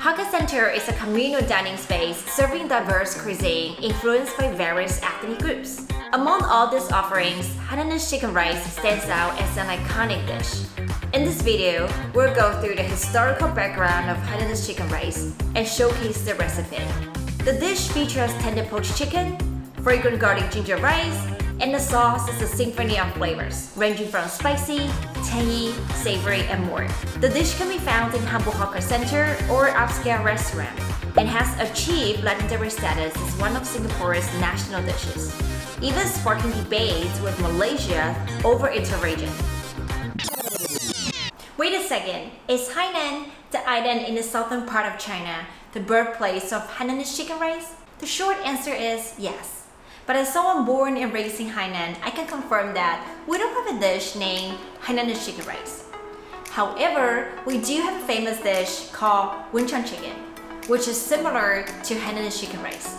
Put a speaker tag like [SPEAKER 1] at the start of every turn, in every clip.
[SPEAKER 1] Hakka Center is a communal dining space serving diverse cuisine influenced by various ethnic groups. Among all these offerings, Hainanese chicken rice stands out as an iconic dish. In this video, we'll go through the historical background of Hainanese chicken rice and showcase the recipe. The dish features tender poached chicken, fragrant garlic ginger rice, and the sauce is a symphony of flavors, ranging from spicy, tangy, savory, and more. The dish can be found in humble hawker center or upscale restaurant and has achieved legendary status as one of Singapore's national dishes, even sparking debates with Malaysia over its origin. Wait a second, is Hainan, the island in the southern part of China, the birthplace of Hainanese chicken rice? The short answer is yes. But as someone born and raised in Hainan, I can confirm that we don't have a dish named Hainanese chicken rice. However, we do have a famous dish called Wonton chicken, which is similar to Hainanese chicken rice.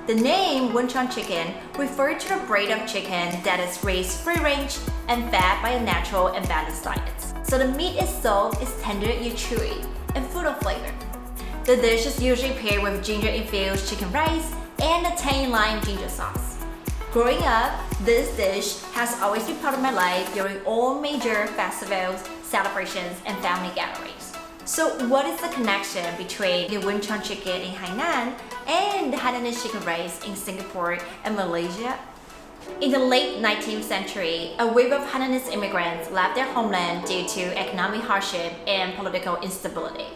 [SPEAKER 1] The name Wonton chicken refers to a breed of chicken that is raised free-range and fed by a natural and balanced diet. So the meat itself is tender yet chewy and full of flavor. The dish is usually paired with ginger-infused chicken rice and a tangy lime ginger sauce. Growing up, this dish has always been part of my life during all major festivals, celebrations, and family gatherings. So what is the connection between the Wonton chicken in Hainan and the Hainanese chicken rice in Singapore and Malaysia? In the late 19th century, a wave of Hainanese immigrants left their homeland due to economic hardship and political instability.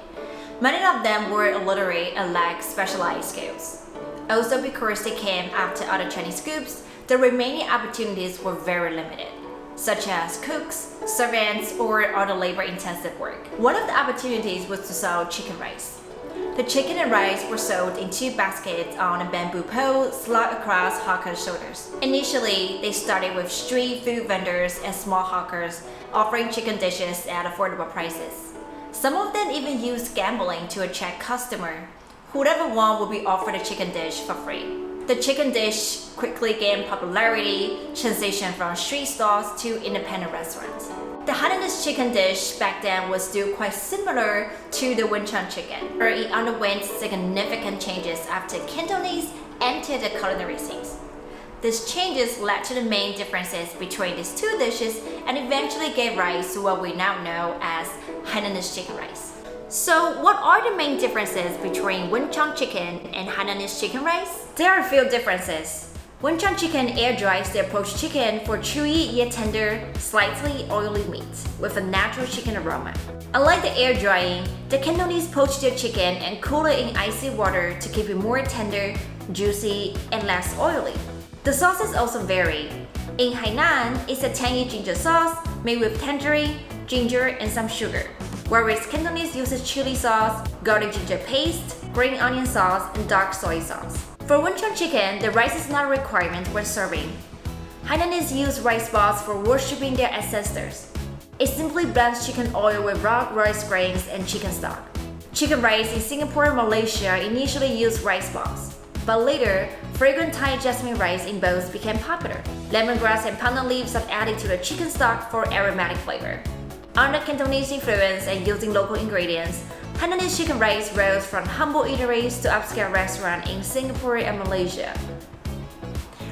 [SPEAKER 1] Many of them were illiterate and lacked specialized skills. Also, because they came after other Chinese groups, the remaining opportunities were very limited, such as cooks, servants, or other labor-intensive work. One of the opportunities was to sell chicken rice. The chicken and rice were sold in 2 baskets on a bamboo pole slung across hawkers' shoulders. Initially, they started with street food vendors and small hawkers offering chicken dishes at affordable prices. Some of them even used gambling to attract customers. Whoever won would be offered a chicken dish for free. The chicken dish quickly gained popularity, transitioned from street stalls to independent restaurants. The Hainanese chicken dish back then was still quite similar to the Wonton chicken, or it underwent significant changes after Cantonese entered the culinary scenes. These changes led to the main differences between these 2 dishes and eventually gave rise to what we now know as Hainanese chicken rice. So what are the main differences between Wonton chicken and Hainanese chicken rice? There are a few differences. Wonton chicken air dries their poached chicken for chewy yet tender, slightly oily meat with a natural chicken aroma. Unlike the air drying, the Cantonese poach their chicken and cool it in icy water to keep it more tender, juicy, and less oily. The sauces also vary. In Hainan, it's a tangy ginger sauce made with tangerine, ginger, and some sugar, whereas Cantonese uses chili sauce, garlic ginger paste, green onion sauce, and dark soy sauce. For Wonton chicken, the rice is not a requirement when serving. Hainanese use rice balls for worshipping their ancestors. It simply blends chicken oil with raw rice grains and chicken stock. Chicken rice in Singapore and Malaysia initially used rice balls, but later, fragrant Thai jasmine rice in both became popular. Lemongrass and pandan leaves are added to the chicken stock for aromatic flavor. Under Cantonese influence and using local ingredients, Hainanese chicken rice rose from humble eateries to upscale restaurants in Singapore and Malaysia.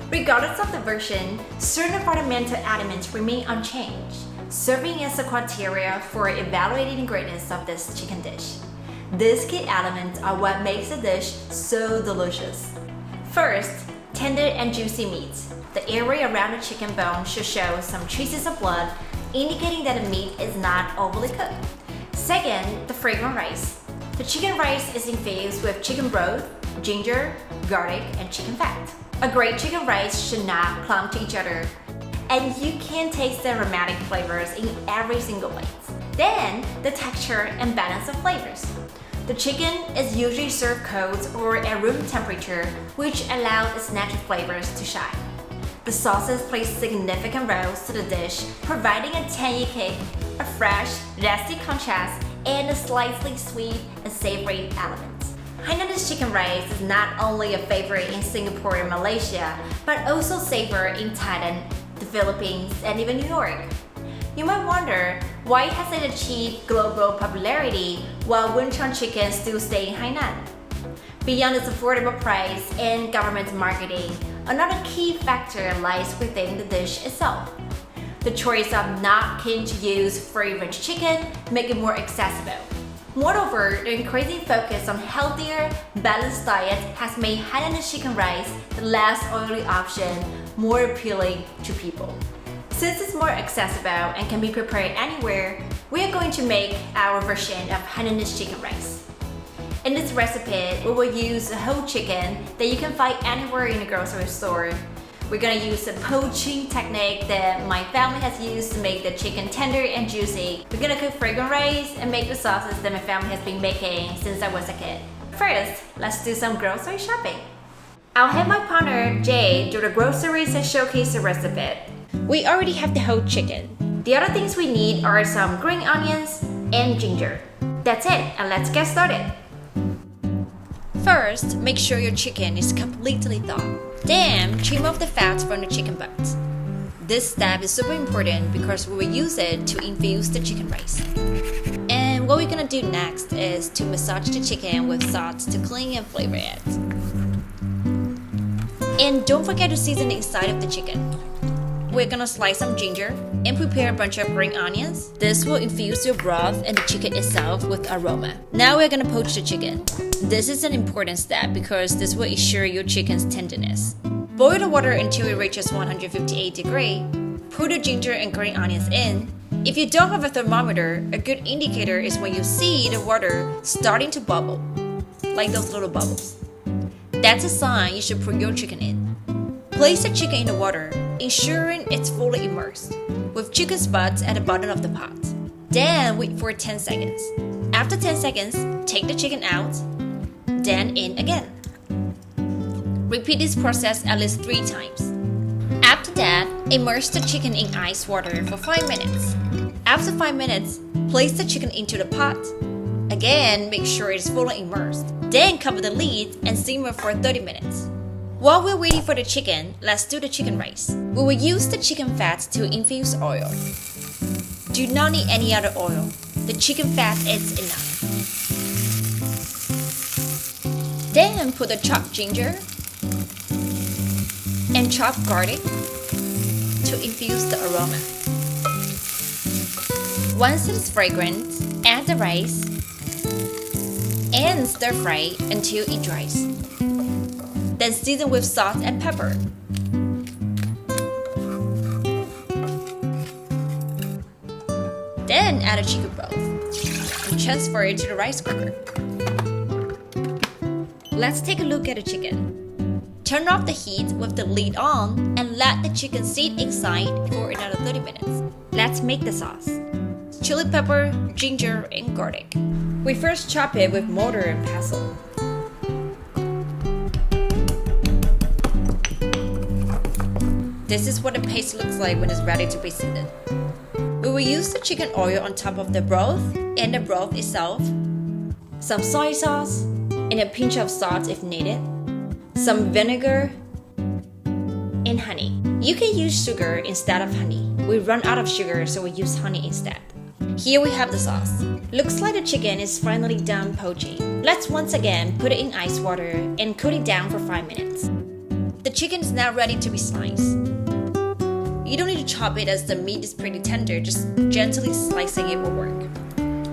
[SPEAKER 1] Regardless of the version, certain fundamental elements remain unchanged, serving as a criteria for evaluating ingredients of this chicken dish. These key elements are what makes the dish so delicious. First, tender and juicy meat. The area around the chicken bone should show some traces of blood, indicating that the meat is not overly cooked. Second, the fragrant rice. The chicken rice is infused with chicken broth, ginger, garlic, and chicken fat. A great chicken rice should not clump to each other, and you can taste the aromatic flavors in every single bite. Then, the texture and balance of flavors. The chicken is usually served cold or at room temperature, which allows its natural flavors to shine. The sauces play significant roles to the dish, providing a tangy kick, a fresh, zesty contrast, and a slightly sweet and savory element. Hainanese chicken rice is not only a favorite in Singapore and Malaysia, but also savored in Thailand, the Philippines, and even New York. You might wonder, why has it achieved global popularity while Wenchuan chicken still stay in Hainan. Beyond its affordable price and government marketing, another key factor lies within the dish itself. The choice of not keen to use free-range chicken make it more accessible. Moreover, the increasing focus on healthier, balanced diet has made Hainanese chicken rice, the less oily option, more appealing to people. Since it's more accessible and can be prepared anywhere, we are going to make our version of Hainanese chicken rice. In this recipe, we will use a whole chicken that you can find anywhere in a grocery store. We're gonna use a poaching technique that my family has used to make the chicken tender and juicy. We're gonna cook fragrant rice and make the sauces that my family has been making since I was a kid. First, let's do some grocery shopping. I'll have my partner Jay do the groceries and showcase the recipe. We already have the whole chicken. The other things we need are some green onions and ginger. That's it, and let's get started. First, make sure your chicken is completely thawed. Then, trim off the fat from the chicken butt. This step is super important because we will use it to infuse the chicken rice. And what we're gonna do next is to massage the chicken with salt to clean and flavor it. And don't forget to season the inside of the chicken. We're gonna slice some ginger and prepare a bunch of green onions. This will infuse your broth and the chicken itself with aroma. Now we're gonna poach the chicken. This is an important step because this will ensure your chicken's tenderness. Boil the water until it reaches 158 degrees. Put the ginger and green onions in. If you don't have a thermometer, a good indicator is when you see the water starting to bubble, like those little bubbles. That's a sign you should put your chicken in. Place the chicken in the water, ensuring it's fully immersed, with chicken spots at the bottom of the pot. Then wait for 10 seconds. After 10 seconds, take the chicken out, then in again. Repeat this process at least 3 times. After that, immerse the chicken in ice water for 5 minutes. After 5 minutes, place the chicken into the pot. Again, make sure it's fully immersed. Then cover the lid and simmer for 30 minutes. While we're waiting for the chicken, let's do the chicken rice. We will use the chicken fat to infuse oil. Do not need any other oil. The chicken fat is enough. Then put the chopped ginger and chopped garlic to infuse the aroma. Once it is fragrant, add the rice and stir fry until it dries. Then season with salt and pepper. Then add a chicken broth and transfer it to the rice cooker. Let's take a look at the chicken. Turn off the heat with the lid on and let the chicken sit inside for another 30 minutes. Let's make the sauce. Chili pepper, ginger, and garlic. We first chop it with mortar and pestle. This is what the paste looks like when it's ready to be seasoned. We will use the chicken oil on top of the broth and the broth itself, some soy sauce, and a pinch of salt if needed, some vinegar, and honey. You can use sugar instead of honey. We run out of sugar, so we use honey instead. Here we have the sauce. Looks like the chicken is finally done poaching. Let's once again put it in ice water and cool it down for 5 minutes. The chicken is now ready to be sliced. You don't need to chop it as the meat is pretty tender, just gently slicing it will work.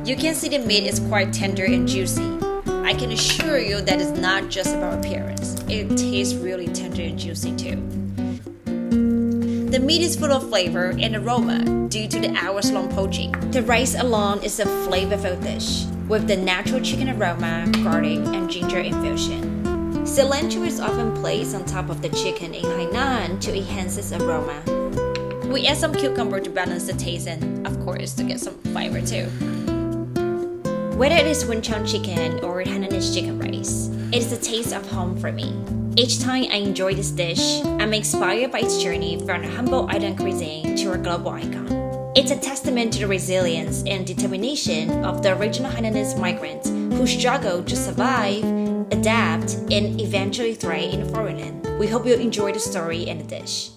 [SPEAKER 1] You can see the meat is quite tender and juicy. I can assure you that it's not just about appearance. It tastes really tender and juicy too. The meat is full of flavor and aroma due to the hours-long poaching. The rice alone is a flavorful dish with the natural chicken aroma, garlic, and ginger infusion. Cilantro is often placed on top of the chicken in Hainan to enhance its aroma. We add some cucumber to balance the taste and, of course, to get some fiber too. Whether it is Wenchuan chicken or Hainanese chicken rice, it is the taste of home for me. Each time I enjoy this dish, I'm inspired by its journey from a humble island cuisine to a global icon. It's a testament to the resilience and determination of the original Hainanese migrants who struggled to survive, adapt, and eventually thrive in a foreign land. We hope you enjoy the story and the dish.